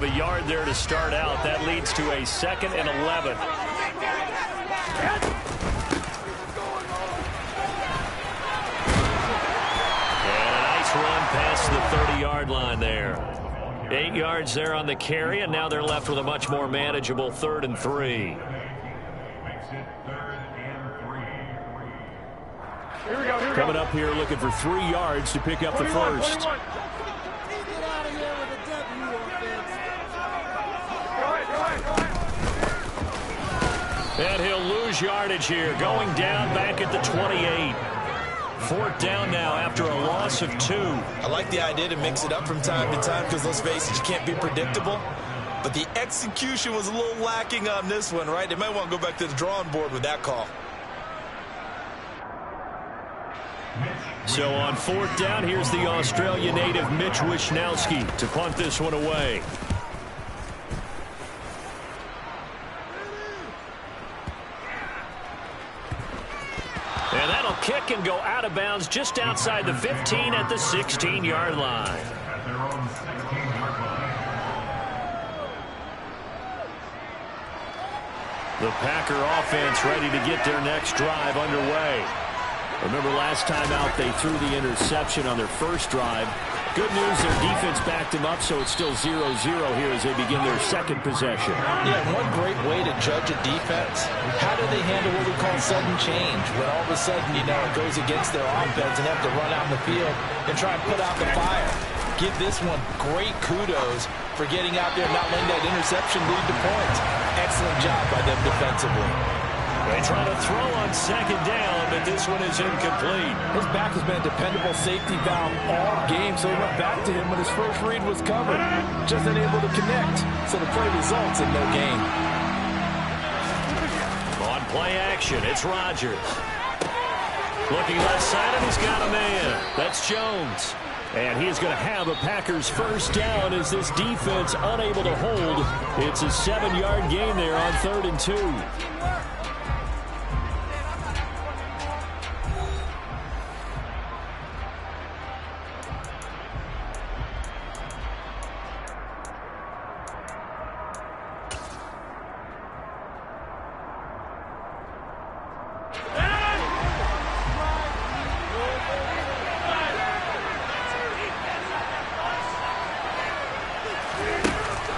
A yard there to start out. That leads to a 2nd and 11. And a nice run past the 30-yard line there. 8 yards there on the carry, and now they're left with a much more manageable 3rd and 3. Coming up here looking for 3 yards to pick up the first. And he'll lose yardage here, going down back at the 28. 4th down now after a loss of 2. I like the idea to mix it up from time to time because, let's face it, you can't be predictable. But the execution was a little lacking on this one, right? They might want to go back to the drawing board with that call. So on 4th down, here's the Australia native Mitch Wishnowski to punt this one away. And that'll kick and go out of bounds just outside the 15 at the 16-yard line. The Packer offense ready to get their next drive underway. Remember last time out they threw the interception on their first drive. Good news, their defense backed them up, so it's still 0-0 here as they begin their 2nd possession. Yeah, one great way to judge a defense, how do they handle what we call sudden change? When all of a sudden, you know, it goes against their offense and they have to run out in the field and try and put out the fire. Give this one great kudos for getting out there and not letting that interception lead to points. Excellent job by them defensively. They try to throw on 2nd down, but this one is incomplete. His back has been a dependable safety valve all game, so he went back to him when his first read was covered. Just unable to connect, so the play results in no gain. On play action, it's Rodgers. Looking left side, and he's got a man. That's Jones. And he is going to have a Packers first down as this defense unable to hold. It's a 7-yard gain there on 3rd and 2.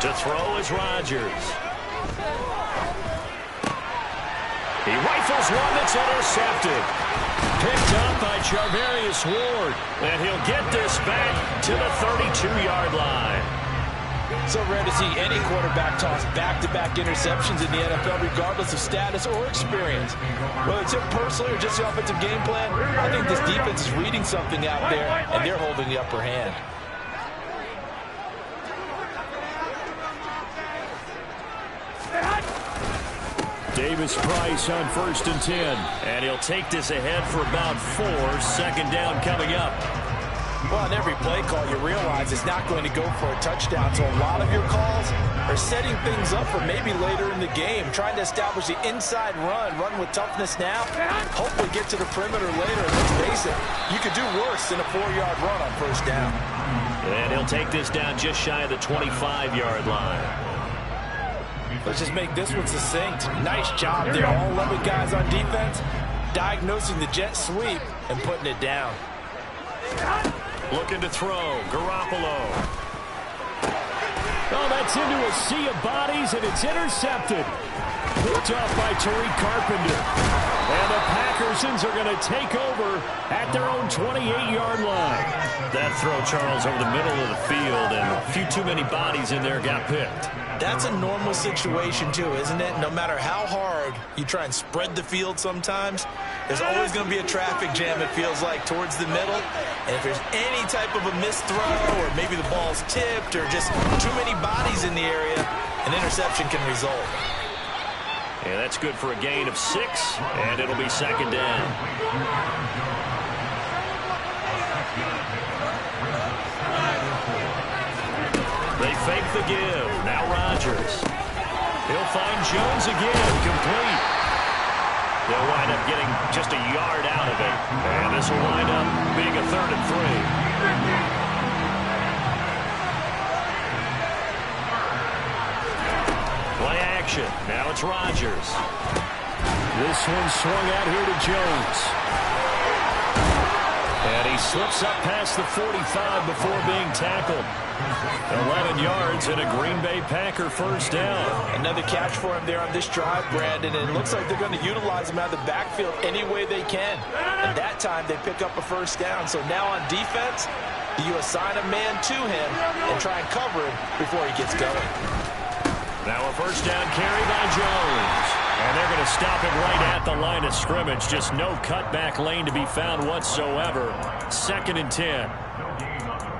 To throw is Rodgers. He rifles one that's intercepted. Picked up by Charvarius Ward. And he'll get this back to the 32-yard line. So rare to see any quarterback toss back-to-back interceptions in the NFL, regardless of status or experience. Whether it's him personally or just the offensive game plan, I think this defense is reading something out there, and they're holding the upper hand. Davis Price on 1st and 10. And he'll take this ahead for about 4. 2nd down coming up. Well, on every play call, you realize it's not going to go for a touchdown. So a lot of your calls are setting things up for maybe later in the game, trying to establish the inside run with toughness now, hopefully get to the perimeter later. And let's face it, you could do worse than a 4-yard run on 1st down. And he'll take this down just shy of the 25-yard line. Let's just make this one succinct. Nice job there. All 11 guys on defense diagnosing the jet sweep and putting it down. Looking to throw. Garoppolo. Oh, that's into a sea of bodies, and it's intercepted. Picked off by Tariq Carpenter. And the Packersons are going to take over at their own 28-yard line. That throw, Charles, over the middle of the field, and a few too many bodies in there got picked. That's a normal situation, too, isn't it? No matter how hard you try and spread the field sometimes, there's always going to be a traffic jam, it feels like, towards the middle. And if there's any type of a missed throw, or maybe the ball's tipped, or just too many bodies in the area, an interception can result. Yeah, that's good for a gain of 6, and it'll be 2nd down. They fake the give. Now Rodgers. He'll find Jones again. Complete. They'll wind up getting just a yard out of it. And this will wind up being a 3rd and 3. Play action. Now it's Rodgers. This one swung out here to Jones. And he slips up past the 45 before being tackled. 11 yards and a Green Bay Packer first down. Another catch for him there on this drive, Brandon, and it looks like they're going to utilize him out of the backfield any way they can. And that time they pick up a first down. So now on defense, you assign a man to him and try and cover him before he gets going. Now a first down carry by Jones. And they're going to stop it right at the line of scrimmage. Just no cutback lane to be found whatsoever. 2nd and 10.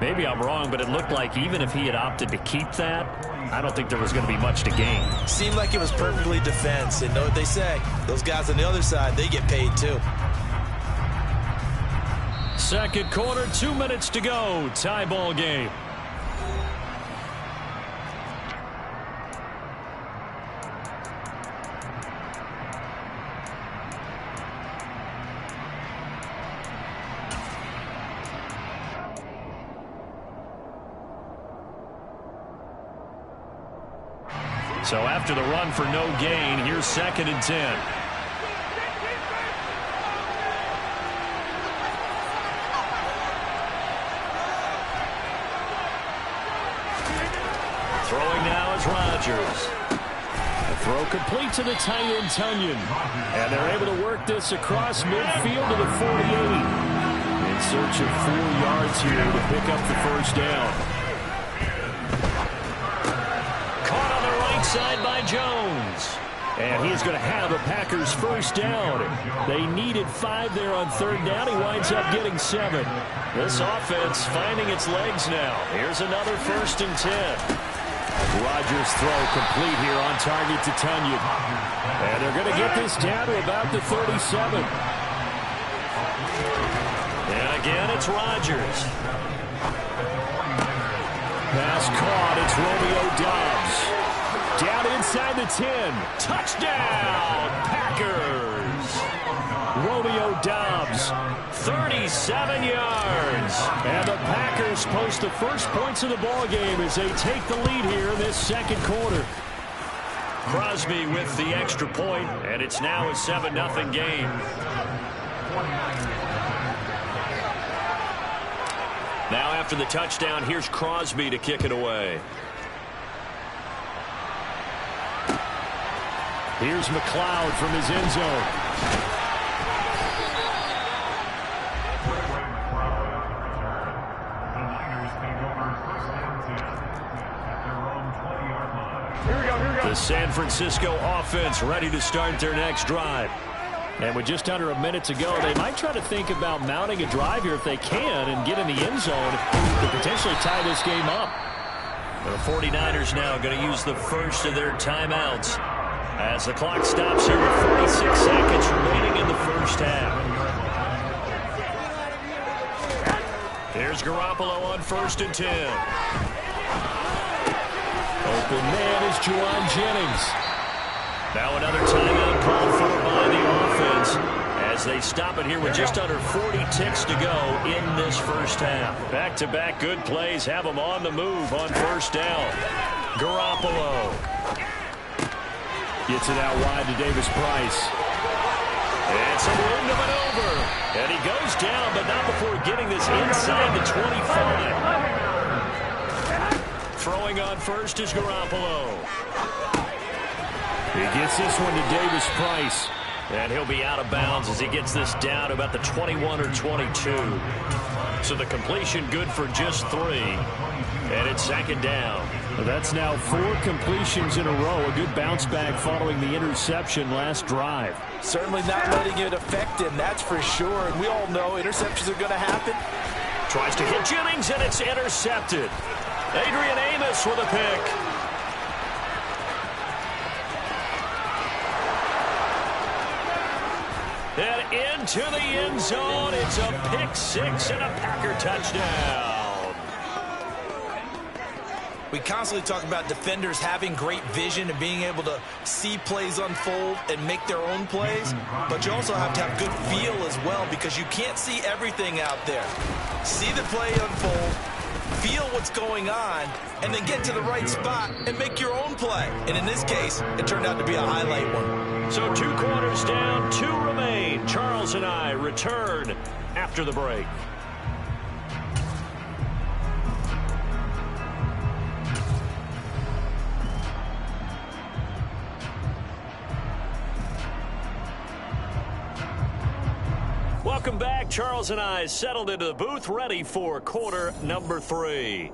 Maybe I'm wrong, but it looked like even if he had opted to keep that, I don't think there was going to be much to gain. Seemed like it was perfectly defense. And know what they say? Those guys on the other side, they get paid too. Second quarter, 2 minutes to go. Tie ball game. So after the run for no gain, here's 2nd and 10. Throwing now is Rodgers. The throw complete to the tight end, Tunyon. And they're able to work this across midfield to the 48. In search of 4 yards here to pick up the first down. Caught on the right side by Jones. And he's going to have a Packers first down. They needed 5 there on 3rd down. He winds up getting 7. This offense finding its legs now. Here's another 1st and 10. Rodgers' throw complete here on target to Tunyon. And they're going to get this down to about the 37. And again, it's Rodgers. Pass caught. It's Romeo Doubs. Down inside the 10. Touchdown, Packers. Romeo Doubs, 37 yards. And the Packers post the first points of the ball game as they take the lead here in this second quarter. Crosby with the extra point, and it's now a 7-0 game. Now after the touchdown, here's Crosby to kick it away. Here's McLeod from his end zone. The San Francisco offense ready to start their next drive. And with just under a minute to go, they might try to think about mounting a drive here if they can and get in the end zone to potentially tie this game up. The 49ers now going to use the first of their timeouts as the clock stops here with 46 seconds remaining in the first half. Here's Garoppolo on 1st and 10. Open man is Juwan Jennings. Now another timeout called for by the offense as they stop it here with just under 40 ticks to go in this first half. Back-to-back good plays have them on the move on 1st down. Garoppolo gets it out wide to Davis Price. And some room to maneuver. And he goes down, but not before getting this inside the 25. Throwing on first is Garoppolo. He gets this one to Davis Price. And he'll be out of bounds as he gets this down to about the 21 or 22. So the completion good for just 3. And it's 2nd down. Well, that's now 4 completions in a row. A good bounce back following the interception last drive. Certainly not letting it affect him, that's for sure. And we all know interceptions are going to happen. Tries to hit Jennings, and it's intercepted. Adrian Amos with a pick. And into the end zone. It's a pick 6 and a Packer touchdown. We constantly talk about defenders having great vision and being able to see plays unfold and make their own plays. But you also have to have good feel as well because you can't see everything out there. See the play unfold, feel what's going on, and then get to the right spot and make your own play. And in this case, it turned out to be a highlight one. So 2 quarters down, 2 remain. Charles and I return after the break. Welcome back. Charles and I settled into the booth, ready for quarter number 3.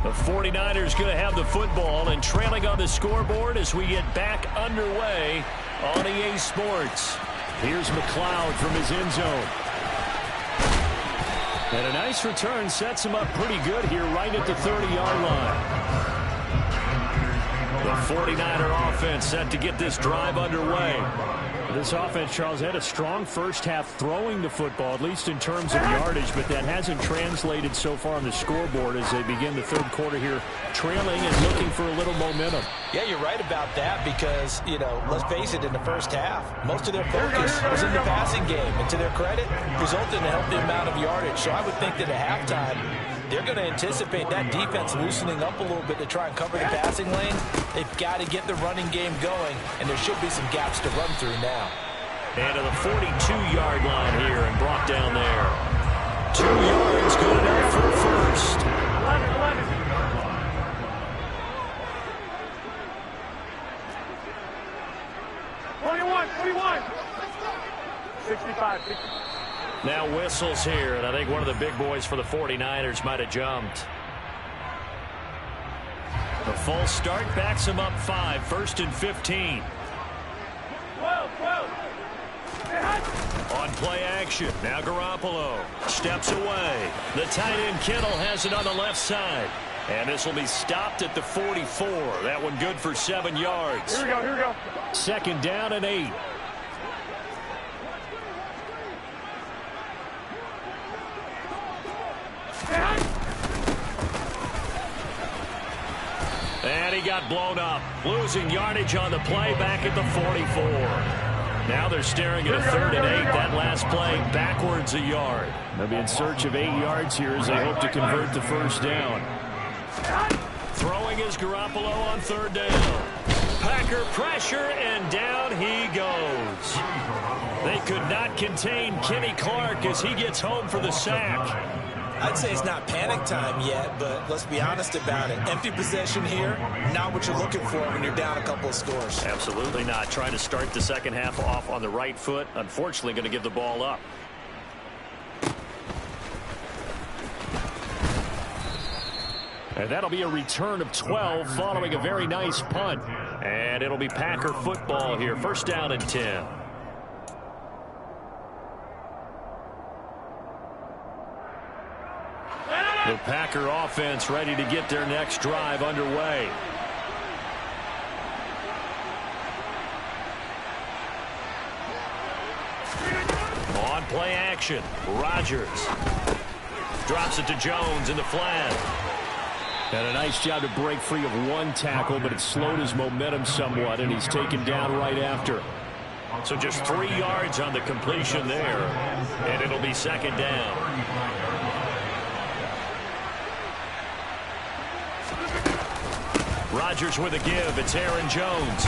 The 49ers going to have the football and trailing on the scoreboard as we get back underway on EA Sports. Here's McLeod from his end zone. And a nice return sets him up pretty good here right at the 30-yard line. The 49er offense set to get this drive underway. This offense, Charles, had a strong first half throwing the football, at least in terms of yardage, but that hasn't translated so far on the scoreboard as they begin the third quarter here, trailing and looking for a little momentum. Yeah, you're right about that because, you know, let's face it, in the first half, most of their focus was in the passing game. And to their credit, resulted in a healthy amount of yardage. So I would think that at halftime, they're going to anticipate that defense loosening up a little bit to try and cover the passing lane. They've got to get the running game going, and there should be some gaps to run through now. And to the 42-yard line here and brought down there. 2 yards, good enough for first. 21. 65. Now whistles here, and I think one of the big boys for the 49ers might have jumped. The full start backs him up 5, 1st and 15. 12. On play action, now Garoppolo steps away. The tight end Kittle has it on the left side. And this will be stopped at the 44. That one good for 7 yards. Here we go. 2nd down and 8. And he got blown up. Losing yardage on the play back at the 44. Now they're staring at a 3rd and 8. That last play backwards a yard. They'll be in search of 8 yards here as they hope to convert the first down. Throwing is Garoppolo on 3rd down. Packer pressure, and down he goes. They could not contain Kenny Clark as he gets home for the sack. I'd say it's not panic time yet, but let's be honest about it. Empty possession here, not what you're looking for when you're down a couple of scores. Absolutely not. Trying to start the second half off on the right foot. Unfortunately, going to give the ball up. And that'll be a return of 12 following a very nice punt. And it'll be Packer football here. 1st down and 10. The Packer offense ready to get their next drive underway. On play action, Rodgers drops it to Jones in the flat. And a nice job to break free of one tackle, but it slowed his momentum somewhat, and he's taken down right after. So just 3 yards on the completion there, and it'll be 2nd down. Rodgers with a give. It's Aaron Jones.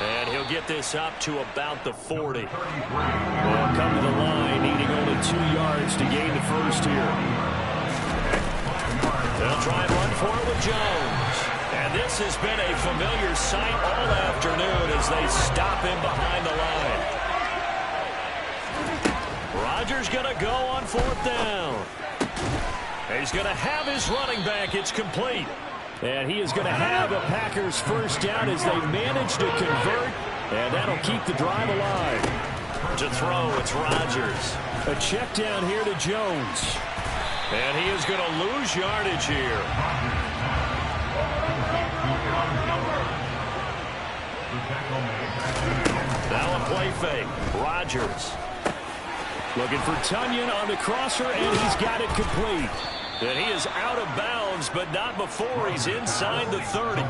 And he'll get this up to about the 40. Well, come to the line, needing only 2 yards to gain the first here. They'll try and run for it with Jones. And this has been a familiar sight all afternoon as they stop him behind the line. Rodgers going to go on 4th down. He's going to have his running back. It's complete. And he is going to have the Packers first down as they manage to convert. And that'll keep the drive alive. To throw, it's Rodgers. A check down here to Jones. And he is going to lose yardage here. Now a play fake. Rodgers. Looking for Tunyon on the crosser, and he's got it complete. And he is out of bounds, but not before he's inside the 30.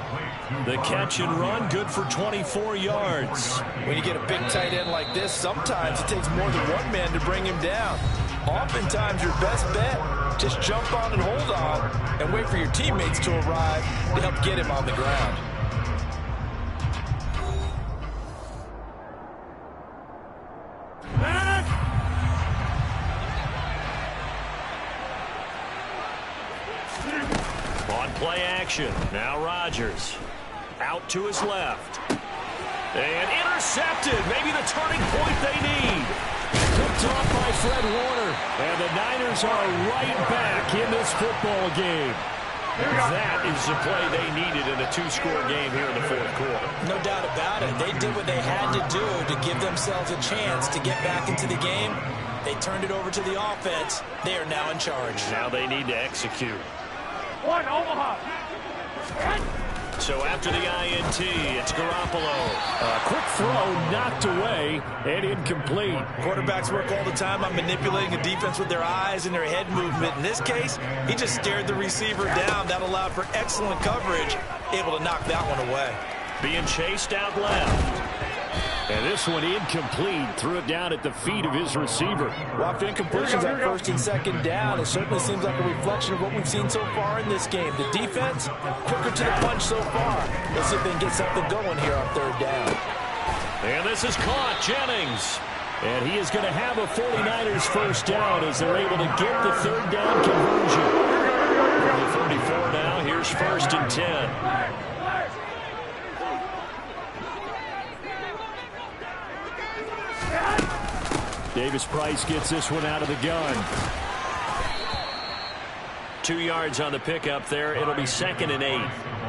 The catch and run, good for 24 yards. When you get a big tight end like this, sometimes it takes more than one man to bring him down. Oftentimes, your best bet, just jump on and hold on and wait for your teammates to arrive to help get him on the ground. Play action. Now Rodgers. Out to his left. And intercepted. Maybe the turning point they need. Picked off by Fred Warner. And the Niners are right back in this football game. That is the play they needed in a two-score game here in the fourth quarter. No doubt about it. They did what they had to do to give themselves a chance to get back into the game. They turned it over to the offense. They are now in charge. Now they need to execute. One, Omaha. So after the INT, it's Garoppolo. A quick throw knocked away and incomplete. Quarterbacks work all the time on manipulating a defense with their eyes and their head movement. In this case, he just stared the receiver down. That allowed for excellent coverage, able to knock that one away. Being chased out left. And this one incomplete. Threw it down at the feet of his receiver. Well, after incompletions at first and second down, it certainly seems like a reflection of what we've seen so far in this game. The defense, quicker to the punch so far. Let's see if they can get something going here on third down. And this is caught. Jennings. And he is going to have a 49ers first down as they're able to get the third down conversion. From the 34 now, here's first and 10. Davis Price gets this one out of the gun. 2 yards on the pickup there. It'll be 2nd and 8.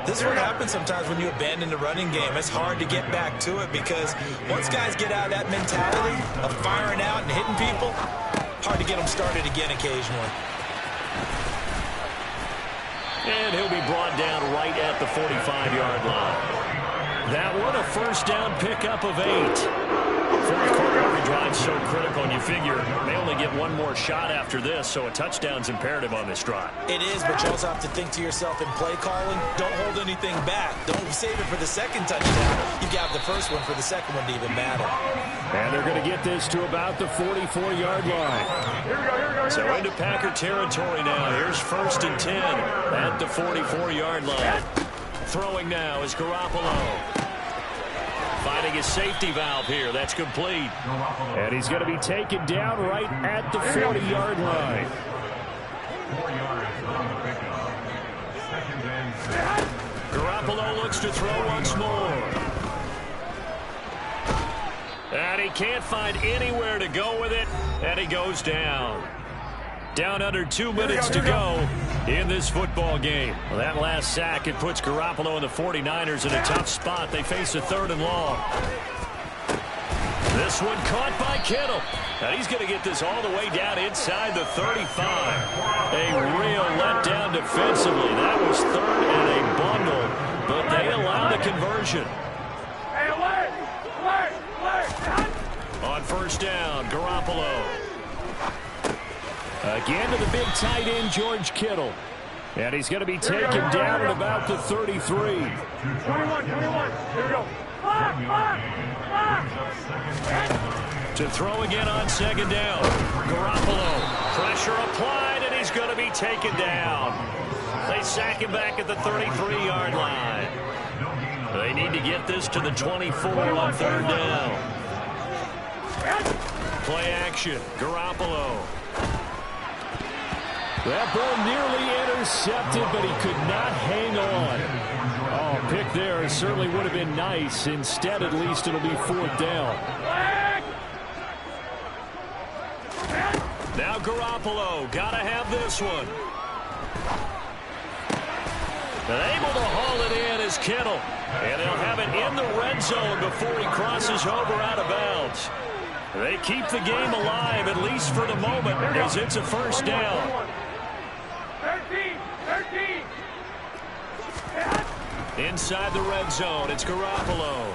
This is what happens sometimes when you abandon the running game. It's hard to get back to it because once guys get out of that mentality of firing out and hitting people, hard to get them started again occasionally. And he'll be brought down right at the 45-yard line. That one, a first down pickup of 8. Fourth quarter, every drive so critical, and you figure they only get one more shot after this, so a touchdown's imperative on this drive. It is, but you also have to think to yourself in play calling, don't hold anything back. Don't save it for the second touchdown. You've got the first one for the second one to even matter. And they're going to get this to about the 44-yard line. So into Packer territory now. Here's first and 10 at the 44-yard line. Throwing now is Garoppolo. Finding his safety valve here. That's complete. And he's going to be taken down right at the 40-yard line. 4 yards on the pickup. Garoppolo looks to throw once more. And he can't find anywhere to go with it. And he goes down. Down under 2 minutes to go in this football game. Well, that last sack, it puts Garoppolo and the 49ers in a tough spot. They face a 3rd and long. This one caught by Kittle. And he's going to get this all the way down inside the 35. A real letdown defensively. That was 3rd and a bundle, but they allow the conversion. On first down, Garoppolo. Again to the big tight end, George Kittle. And he's going to be taken down at about the 33. 21. Here we go. To throw again on second down. Garoppolo. Pressure applied, and he's going to be taken down. They sack him back at the 33-yard line. They need to get this to the 24 on third down. Play action. Garoppolo. That ball nearly intercepted, but he could not hang on. Oh, pick there certainly would have been nice. Instead, at least it'll be 4th down. Now Garoppolo, gotta have this one. And able to haul it in is Kittle. And they'll have it in the red zone before he crosses over out of bounds. They keep the game alive, at least for the moment, as it's a first down. 13. Inside the red zone, it's Garoppolo.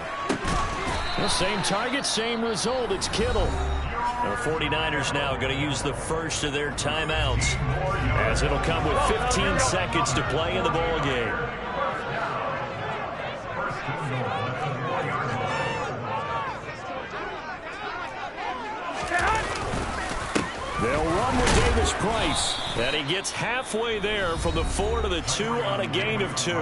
The same target, same result. It's Kittle. The 49ers now going to use the first of their timeouts, as it'll come with 15 seconds to play in the ball game. They'll run with Davis Price, and he gets halfway there from the 4 to the 2 on a gain of 2.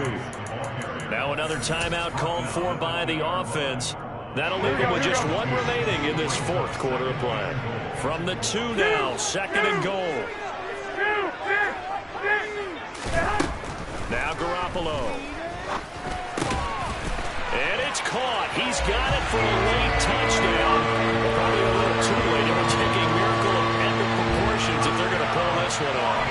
Now another timeout called for by the offense. That'll leave him with just 1 remaining in this 4th quarter of play. From the 2 now, 2nd and goal. Now Garoppolo. And it's caught. He's got it for a late touchdown. Probably a little too late. It would take a miracle of epic proportions if they're going to pull this one off.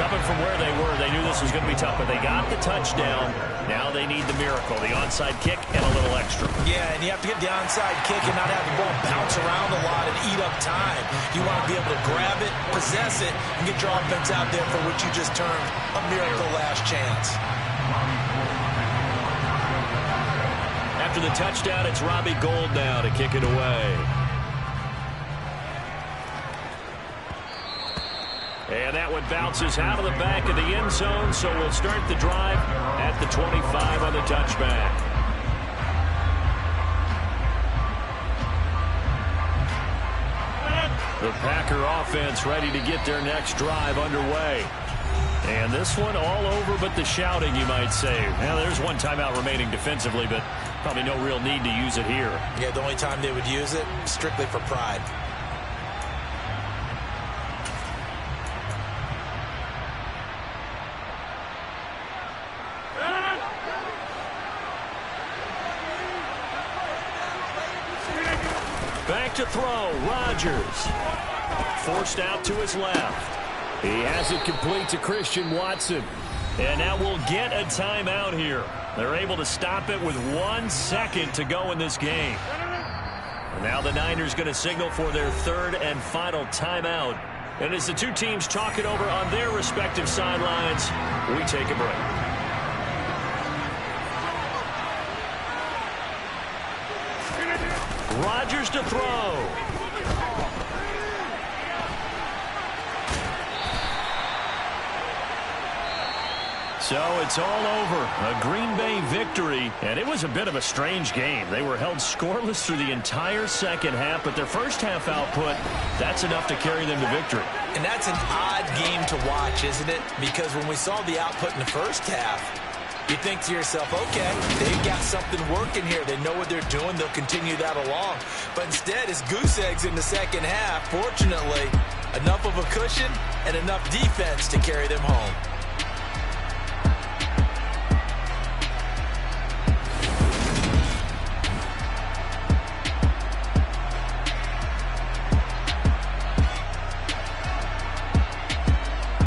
Coming from where they were, they knew this was going to be tough, but they got the touchdown. Now they need the miracle, the onside kick and a little extra. Yeah, and you have to get the onside kick and not have the ball bounce around a lot and eat up time. You want to be able to grab it, possess it, and get your offense out there for what you just termed a miracle last chance. After the touchdown, it's Robbie Gould now to kick it away. And that one bounces out of the back of the end zone, so we'll start the drive at the 25 on the touchback. The Packer offense ready to get their next drive underway. And this one all over but the shouting, you might say. Now, there's 1 timeout remaining defensively, but probably no real need to use it here. Yeah, the only time they would use it, strictly for pride. Back to throw, Rodgers. Forced out to his left. He has it complete to Christian Watson. And now we'll get a timeout here. They're able to stop it with 1 second to go in this game. And now the Niners going to signal for their 3rd and final timeout. And as the two teams talk it over on their respective sidelines, we take a break. Rodgers to throw. So it's all over. A Green Bay victory, and it was a bit of a strange game. They were held scoreless through the entire second half, but their first half output, that's enough to carry them to victory. And that's an odd game to watch, isn't it? Because when we saw the output in the first half, you think to yourself, okay, they've got something working here. They know what they're doing. They'll continue that along. But instead, it's goose eggs in the second half. Fortunately, enough of a cushion and enough defense to carry them home.